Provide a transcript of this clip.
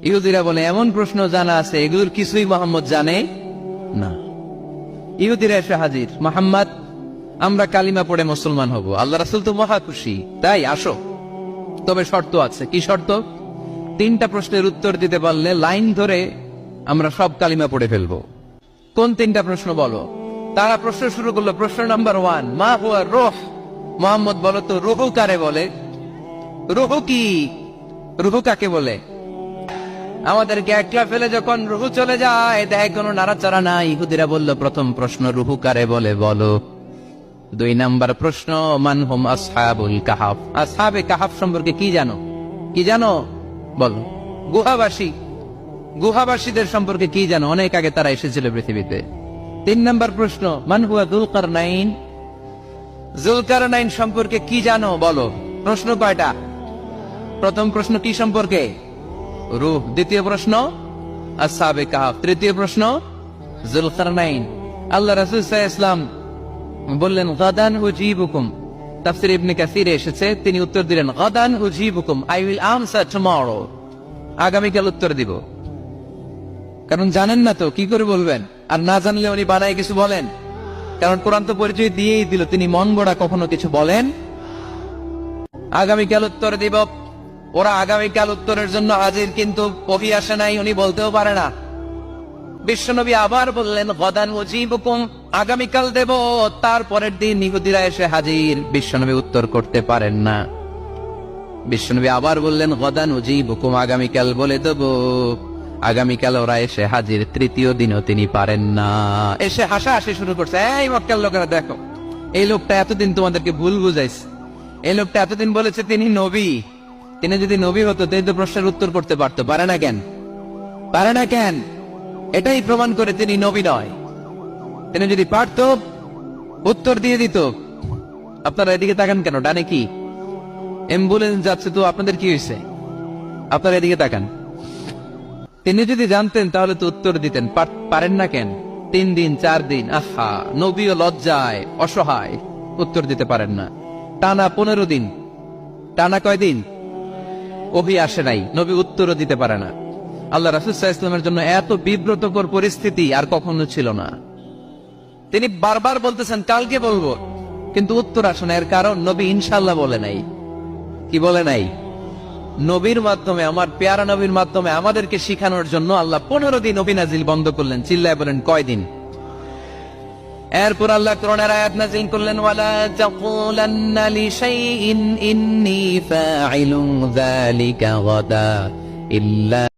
ইহুদিরা বলে এমন প্রশ্ন জানা আছে এগুলোর কিছুই মোহাম্মদ জানে না। ইহুদিরা এসে হাজির, মোহাম্মদ আমরা কালিমা পড়ে মুসলমান হব, আল্লাহ রাসূল তো মহা খুশি, তাই আসো, তবে শর্ত আছে। কি শর্ত? 3টা প্রশ্নের উত্তর দিতে পারলে লাইন ধরে আমরা সব কালিমা পড়ে ফেলবো। কোন 3টা প্রশ্ন বলো? তারা প্রশ্ন শুরু করলো। প্রশ্ন নাম্বার 1, মা হুয়া রূহ। মোহাম্মদ বলো তো রূহ কারে বলে? রূহ কি? রূহ কাকে বলে? আমাদেরকে একলা ফেলে যখন রূহ চলে যায় দেখে কোনো নাড়াচাড়া নাই। ইহুদিরা বলল প্রথম প্রশ্ন রূহ কারে বলে বলো। 2 নাম্বার প্রশ্ন মান হুম আসহাবুল কাহাফ। আসহাবে কাহাফ সম্পর্কে কি জানো? কি জানো বলো। গুহাবাসী, গুহাবাসীদের সম্পর্কে কি জানো? অনেক আগে তারা এসেছিল পৃথিবীতে। 3 নাম্বার প্রশ্ন মান হুয়া যুলকারনাইন। যুলকারনাইন সম্পর্কে কি জানো বলো। প্রশ্ন কয়টা? প্রথম প্রশ্ন কি সম্পর্কে? রূহ। দ্বিতীয় প্রশ্ন আসহাবে কাহাফ। তৃতীয় প্রশ্ন যুলকারনাইন। আল্লাহ রাসূল সাল্লাল্লাহু আলাইহি ওয়াসাল্লাম বললেন গাদান উজিবুকুম। তাফসীর ইবনে কাসিরে এসেছে, তিনি উত্তর দিলেন গাদান উজিবুকুম, আই উইল আনসার টুমরো। আগামীকাল উত্তর দিব। কারণ জানেন না তো কি করে বলবেন, আর না জানলে উনি বানায় কিছু বলেন। কারণ কোরআন তো পরিচয় দিয়েই দিল, তিনি মন গড়া কখনো কিছু বলেন। আগামীকাল উত্তর দিব। ওরা আগামীকাল উত্তরের জন্য হাজির, কিন্তু ওহী আসে নাই, উনি বলতেও পারে না। বিশ্বনবী আবার বললেন গদান উজিবুকুম, আগামীকাল দেব। তারপরের দিন ইহুদিরা এসে হাজির, বিশ্বনবী উত্তর করতে পারেন না। বিশ্বনবী আবার বললেন গদান উজিবুকুম, আগামীকাল বলে দেব। আগামীকাল ওরা এসে হাজির, তৃতীয় দিনও তিনি পারেন না। এসে হাসাহাসি শুরু করছে, এই মক্কার লোকেরা দেখো, এই লোকটা এতদিন তোমাদেরকে ভুল বুঝাইছে। এই লোকটা এতদিন বলেছে তিনি নবী। তিনি যদি নবী হতো তিনি তো প্রশ্নের উত্তর করতে পারতো, পারে না কেন? পারে না কেন? এটাই প্রমাণ করে তিনি নবী নয়। তিনি যদি পারত উত্তর দিয়ে দিত। আপনারা এদিকে তাকান কেন? ডানে কি অ্যাম্বুলেন্স যাচ্ছে, তো আপনাদের কি হয়েছে? আপনারা এদিকে তাকান। তিনি যদি জানতেন তাহলে তো উত্তর দিতেন, পারেন না কেন? 3 দিন 4 দিন, আহা, নবীও লজ্জায় অসহায়, উত্তর দিতে পারেন না। টানা 15 দিন। টানা কয়দিন? ওহী আসে নাই, নবী উত্তরও দিতে পারে না। আল্লাহ রাসূল সাল্লাল্লাহু আলাইহি ওয়াসাল্লামের জন্য এত বিব্রতকর পরিস্থিতি আর কখনো ছিল না। তিনি বারবার বলতেছেন কালকে বলবো, কিন্তু উত্তর আসে না। এর কারণ নবী ইনশাআল্লাহ বলে নাই। কি বলে নাই? নবীর মাধ্যমে, আমার পেয়ারা নবীর মাধ্যমে আমাদেরকে শিখানোর জন্য আল্লাহ 15 দিন নবী নাজিল বন্ধ করলেন। চিল্লায় বলেন কয়দিন? এরপর আল্লাহ কোরআনের আয়াত নাজিল করলেন ওয়ালা তাকুলান্না লিশাইইন ইন্নী ফাইলুন যালিকা গাদা ইল্লা